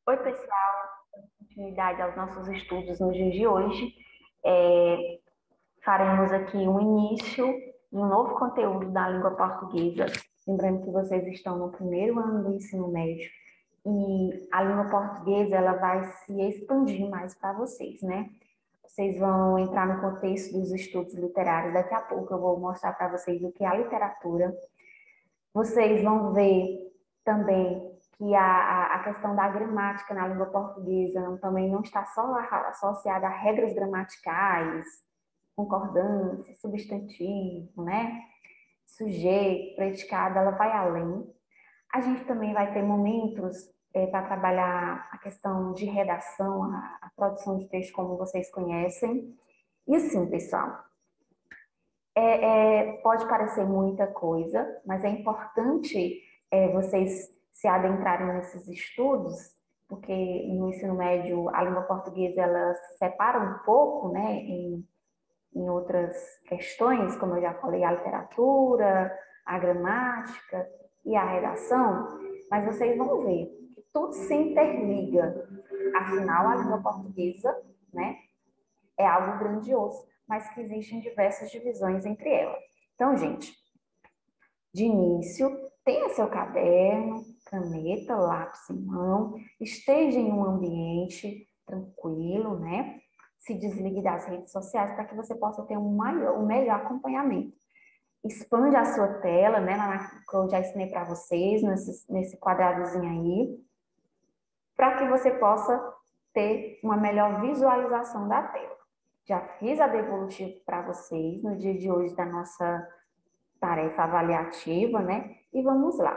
Oi, pessoal. Continuidade aos nossos estudos no dia de hoje. É, Faremos aqui um início de um novo conteúdo da língua portuguesa. Lembrando que vocês estão no primeiro ano do ensino médio e a língua portuguesa ela vai se expandir mais para vocês, né? Vocês vão entrar no contexto dos estudos literários. Daqui a pouco eu vou mostrar para vocês o que é a literatura. Vocês vão ver também que a questão da gramática na língua portuguesa também não está só associada a regras gramaticais, concordância, substantivo, né? Sujeito, predicado, ela vai além. A gente também vai ter momentos para trabalhar a questão de redação, a produção de texto, como vocês conhecem. E assim, pessoal, pode parecer muita coisa, mas é importante vocês se adentrarem nesses estudos, porque no ensino médio a língua portuguesa ela se separa um pouco, né, em outras questões, como eu já falei, a literatura, a gramática e a redação, mas vocês vão ver que tudo se interliga. Afinal, a língua portuguesa, né, é algo grandioso, mas que existem diversas divisões entre elas. Então, gente, de início, tenha seu caderno, caneta, lápis em mão, esteja em um ambiente tranquilo, né? Se desligue das redes sociais para que você possa ter um melhor acompanhamento. Expande a sua tela, né? Que eu já ensinei para vocês, nesse quadradozinho aí, para que você possa ter uma melhor visualização da tela. Já fiz a devolutiva para vocês no dia de hoje da nossa tarefa avaliativa, né? E vamos lá.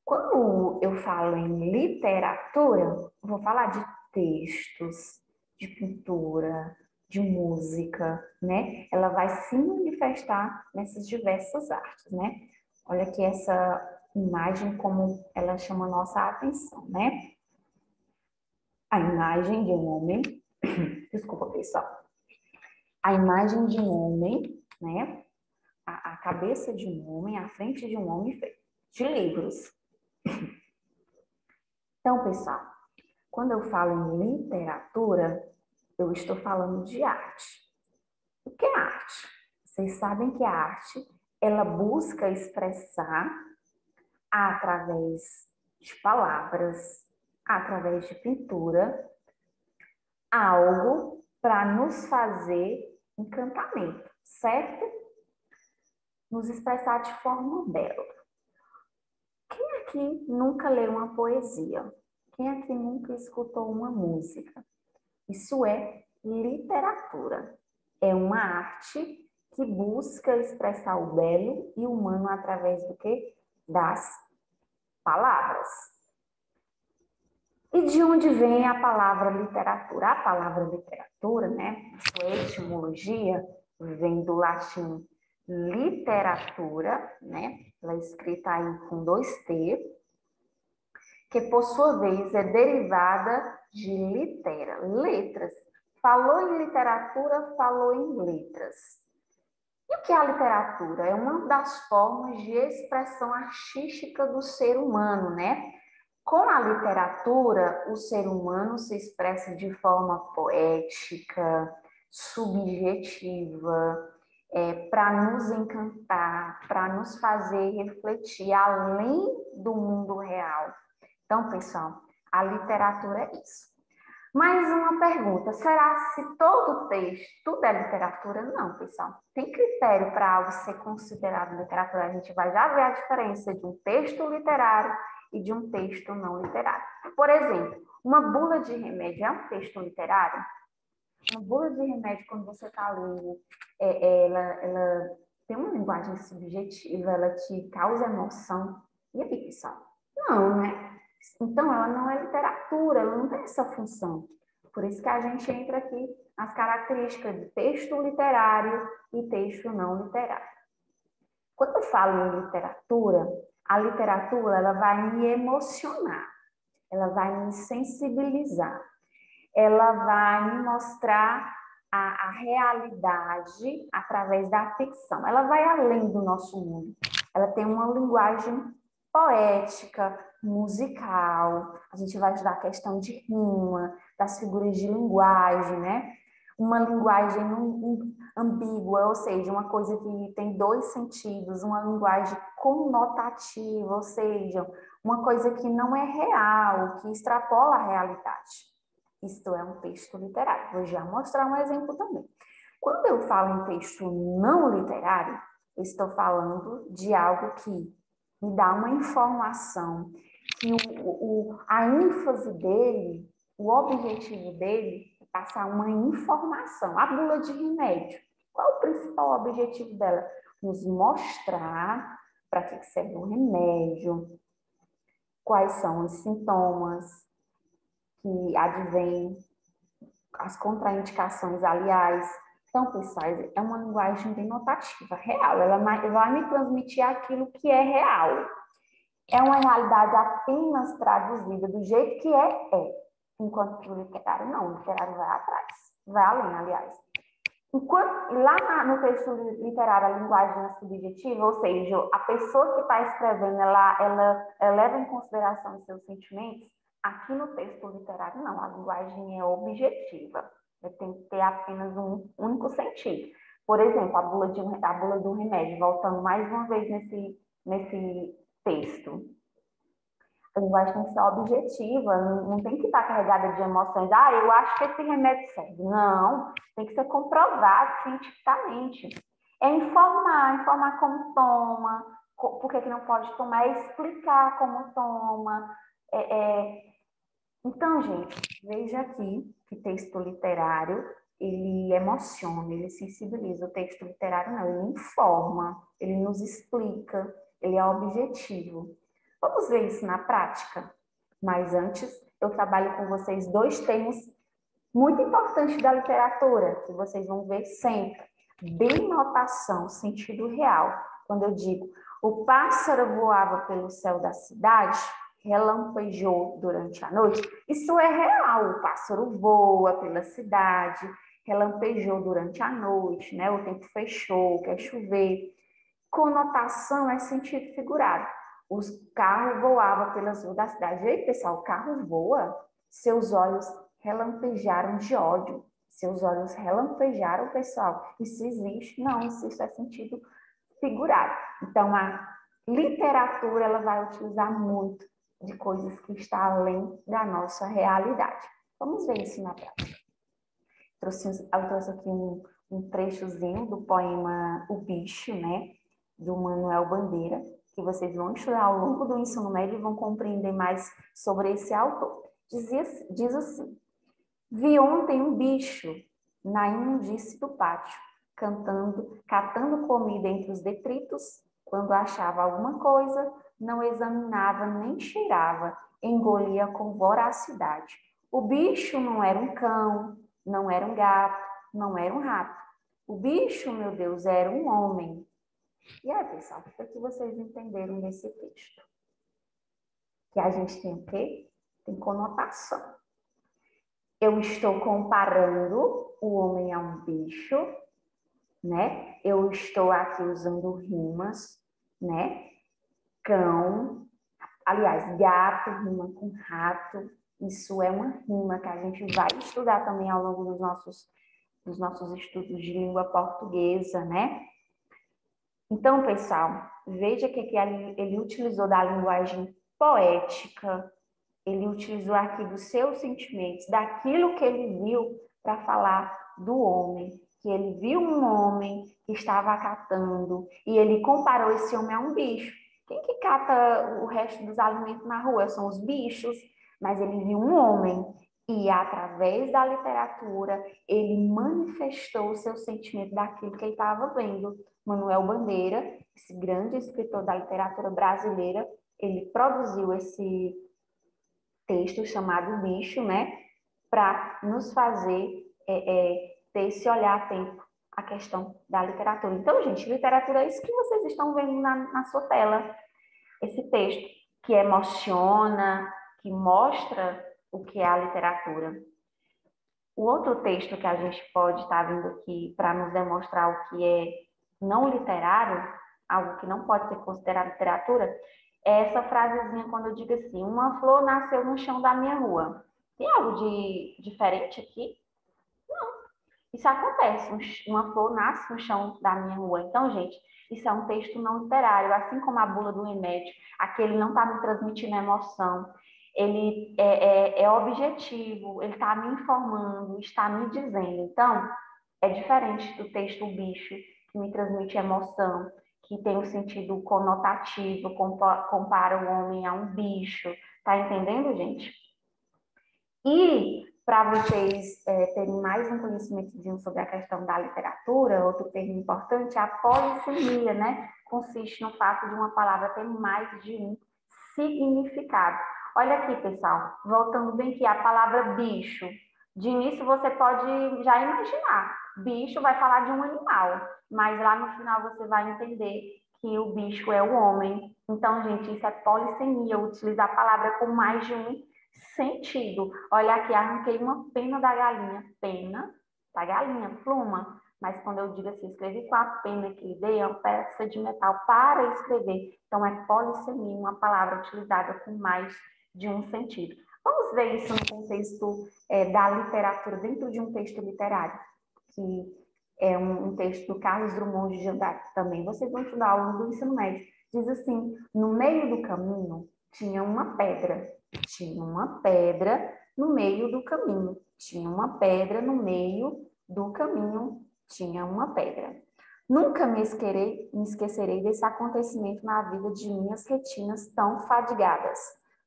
Quando eu falo em literatura, vou falar de textos, de pintura, de música, né? Ela vai se manifestar nessas diversas artes, né? Olha aqui essa imagem, como ela chama a nossa atenção, né? A imagem de um homem, desculpa, pessoal, a imagem de um homem, né? A cabeça de um homem, a frente de um homem de livros. Então, pessoal, quando eu falo em literatura, eu estou falando de arte. O que é arte? Vocês sabem que a arte, ela busca expressar através de palavras, através de pintura, algo para nos fazer encantamento, certo? Nos expressar de forma bela. Quem aqui nunca leu uma poesia? Quem aqui nunca escutou uma música? Isso é literatura. É uma arte que busca expressar o belo e o humano através do quê? Das palavras. E de onde vem a palavra literatura? A palavra literatura, né, sua etimologia, vem do latim literatura, né, ela é escrita aí com 2T, que por sua vez é derivada de litera, letras. Falou em literatura, falou em letras. E o que é a literatura? É uma das formas de expressão artística do ser humano, né? Com a literatura, o ser humano se expressa de forma poética, subjetiva, para nos encantar, para nos fazer refletir além do mundo real. Então, pessoal, a literatura é isso. Mais uma pergunta: será se todo texto, tudo é literatura? Não, pessoal. Tem critério para algo ser considerado literatura. A gente vai já ver a diferença de um texto literário e de um texto não literário. Por exemplo, uma bula de remédio é um texto literário? Uma bula de remédio, quando você está lendo, ela tem uma linguagem subjetiva, ela te causa emoção. E aí, pessoal? Não, né? Então, ela não é literatura, ela não tem essa função. Por isso que a gente entra aqui nas características de texto literário e texto não literário. Quando eu falo em literatura, a literatura ela vai me emocionar, ela vai me sensibilizar, ela vai me mostrar a realidade através da ficção. Ela vai além do nosso mundo. Ela tem uma linguagem poética, musical, a gente vai estudar a questão de rima, das figuras de linguagem, né? Uma linguagem ambígua, ou seja, uma coisa que tem dois sentidos, uma linguagem conotativa, ou seja, uma coisa que não é real, que extrapola a realidade. Isto é um texto literário. Vou já mostrar um exemplo também. Quando eu falo em texto não literário, eu estou falando de algo que me dá uma informação, que a ênfase dele, o objetivo dele é passar uma informação. A bula de remédio, qual é o principal objetivo dela? Nos mostrar para que serve o remédio, quais são os sintomas que advêm, as contraindicações, aliás. Então, pessoal, é uma linguagem denotativa, real. Ela vai me transmitir aquilo que é real. É uma realidade apenas traduzida do jeito que é. Enquanto que o literário não, o literário vai atrás. Vai além, aliás. Enquanto, lá no texto literário, a linguagem é subjetiva, ou seja, a pessoa que está escrevendo, ela leva em consideração os seus sentimentos. Aqui no texto literário, não, a linguagem é objetiva. Tem que ter apenas um único sentido. Por exemplo, a bula do remédio, voltando mais uma vez nesse texto. A linguagem tem que ser objetiva, não tem que estar carregada de emoções. Ah, eu acho que esse remédio serve. Não, tem que ser comprovado cientificamente. É informar como toma, por que não pode tomar, é explicar como toma. Então, gente, veja aqui que texto literário, ele emociona, ele sensibiliza. O texto literário não, ele informa, ele nos explica, ele é objetivo. Vamos ver isso na prática? Mas antes, eu trabalho com vocês dois termos muito importantes da literatura, que vocês vão ver sempre. Denotação, sentido real. Quando eu digo, o pássaro voava pelo céu da cidade, relampejou durante a noite, isso é real. O pássaro voa pela cidade, relampejou durante a noite, né? O tempo fechou, quer chover. Conotação é sentido figurado. Os carros voavam pelas ruas da cidade. Ei, pessoal, o carro voa? Seus olhos relampejaram de ódio. Seus olhos relampejaram, pessoal. Isso existe? Não, isso é sentido figurado. Então, a literatura ela vai utilizar muito de coisas que estão além da nossa realidade. Vamos ver isso na prática. Eu trouxe aqui um trechozinho do poema O Bicho, né? Do Manuel Bandeira, que vocês vão estudar ao longo do ensino médio e vão compreender mais sobre esse autor. Diz assim: vi ontem um bicho na imundície do pátio, catando comida entre os detritos. Quando achava alguma coisa, não examinava nem cheirava, engolia com voracidade. O bicho não era um cão, não era um gato, não era um rato. O bicho, meu Deus, era um homem. E aí, pessoal, o que vocês entenderam desse texto? Que a gente tem o quê? Tem conotação. Eu estou comparando o homem a um bicho, né? Eu estou aqui usando rimas, né? Cão, aliás, gato rima com rato. Isso é uma rima que a gente vai estudar também ao longo dos nossos estudos de língua portuguesa, né? Então, pessoal, veja que aqui ele utilizou da linguagem poética, ele utilizou aqui dos seus sentimentos, daquilo que ele viu para falar do homem, que ele viu um homem que estava catando e ele comparou esse homem a um bicho. Quem que cata o resto dos alimentos na rua? São os bichos, mas ele viu um homem e através da literatura ele manifestou o seu sentimento daquilo que ele estava vendo. Manuel Bandeira, esse grande escritor da literatura brasileira, ele produziu esse texto chamado Bicho, né, para nos fazer ter esse olhar atento à questão da literatura. Então, gente, literatura é isso que vocês estão vendo na sua tela, esse texto que emociona, que mostra o que é a literatura. O outro texto que a gente pode estar vendo aqui para nos demonstrar o que é não literário, algo que não pode ser considerado literatura, É essa frasezinha quando eu digo assim, uma flor nasceu no chão da minha rua. Tem algo de diferente aqui? Isso acontece, uma flor nasce no chão da minha rua. Então, gente, isso é um texto não literário, assim como a bula do remédio, aquele não está me transmitindo emoção, ele é objetivo, ele está me informando, está me dizendo. Então, é diferente do texto O Bicho, que me transmite emoção, que tem um sentido conotativo, compara o homem a um bicho. Tá entendendo, gente? E para vocês terem mais um conhecimentozinho sobre a questão da literatura, outro termo importante é a polissemia, né? Consiste no fato de uma palavra ter mais de um significado. Olha aqui, pessoal, voltando bem aqui, a palavra bicho. De início você pode já imaginar, bicho vai falar de um animal, mas lá no final você vai entender que o bicho é o homem. Então, gente, isso é polissemia, utilizar a palavra com mais de um sentido. Olha aqui, arranquei uma pena da galinha. Pena da galinha, pluma. Mas quando eu digo assim, escrevi com a pena que lhe dei, é uma peça de metal para escrever. Então, é polissemia, uma palavra utilizada com mais de um sentido. Vamos ver isso no contexto da literatura, dentro de um texto literário, que é um texto do Carlos Drummond de Andrade também. Vocês vão estudar ao longo do ensino médio. Diz assim, no meio do caminho tinha uma pedra. Tinha uma pedra no meio do caminho. Tinha uma pedra no meio do caminho. Tinha uma pedra. Nunca me esquecerei desse acontecimento na vida de minhas retinas tão fadigadas.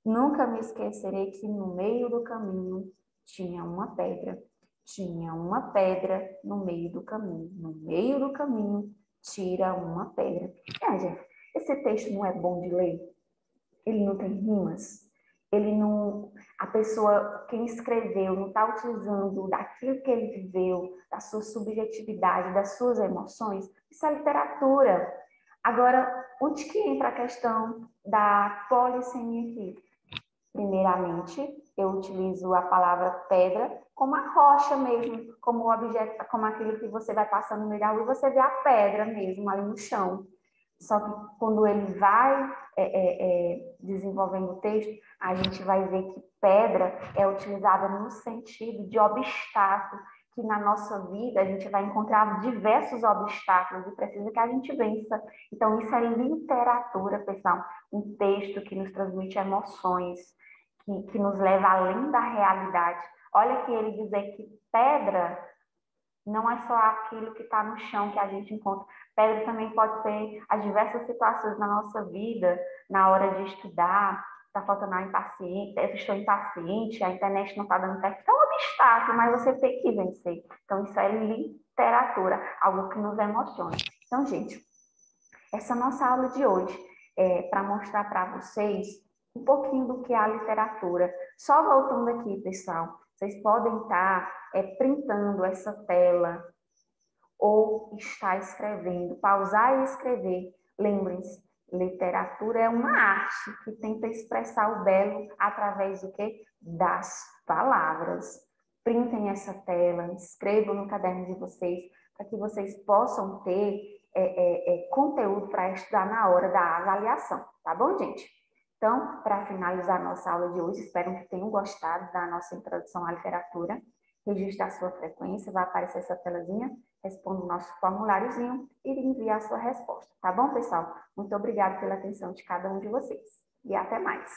Nunca me esquecerei que no meio do caminho tinha uma pedra. Tinha uma pedra no meio do caminho. No meio do caminho, tira uma pedra. Gente, esse texto não é bom de ler? Ele não tem rimas? Ele não... A pessoa, quem escreveu, não está utilizando daquilo que ele viveu, da sua subjetividade, das suas emoções? Isso é literatura. Agora, onde que entra a questão da polissemia aqui? Primeiramente, eu utilizo a palavra pedra como a rocha mesmo, como o objeto, como aquilo que você vai passando no meio da rua e você vê a pedra mesmo ali no chão. Só que quando ele vai desenvolvendo o texto, a gente vai ver que pedra é utilizada no sentido de obstáculo, que na nossa vida a gente vai encontrar diversos obstáculos e precisa que a gente vença. Então, isso é literatura, pessoal. Um texto que nos transmite emoções, que nos leva além da realidade. Olha que ele dizer que pedra não é só aquilo que está no chão que a gente encontra. Pedra também pode ser as diversas situações na nossa vida, na hora de estudar, está faltando a impaciente, eu estou impaciente, a internet não está dando certo. É um obstáculo, mas você tem que vencer. Então, isso é literatura, algo que nos emociona. Então, gente, essa nossa aula de hoje é para mostrar para vocês um pouquinho do que é a literatura. Só voltando aqui, pessoal, vocês podem estar printando essa tela ou estar escrevendo, pausar e escrever. Lembrem-se, literatura é uma arte que tenta expressar o belo através do quê? Das palavras. Printem essa tela, escrevam no caderno de vocês, para que vocês possam ter conteúdo para estudar na hora da avaliação, tá bom, gente? Então, para finalizar a nossa aula de hoje, espero que tenham gostado da nossa introdução à literatura. Registre a sua frequência, vai aparecer essa telazinha, responda o nosso formuláriozinho e envie a sua resposta, tá bom, pessoal? Muito obrigada pela atenção de cada um de vocês e até mais.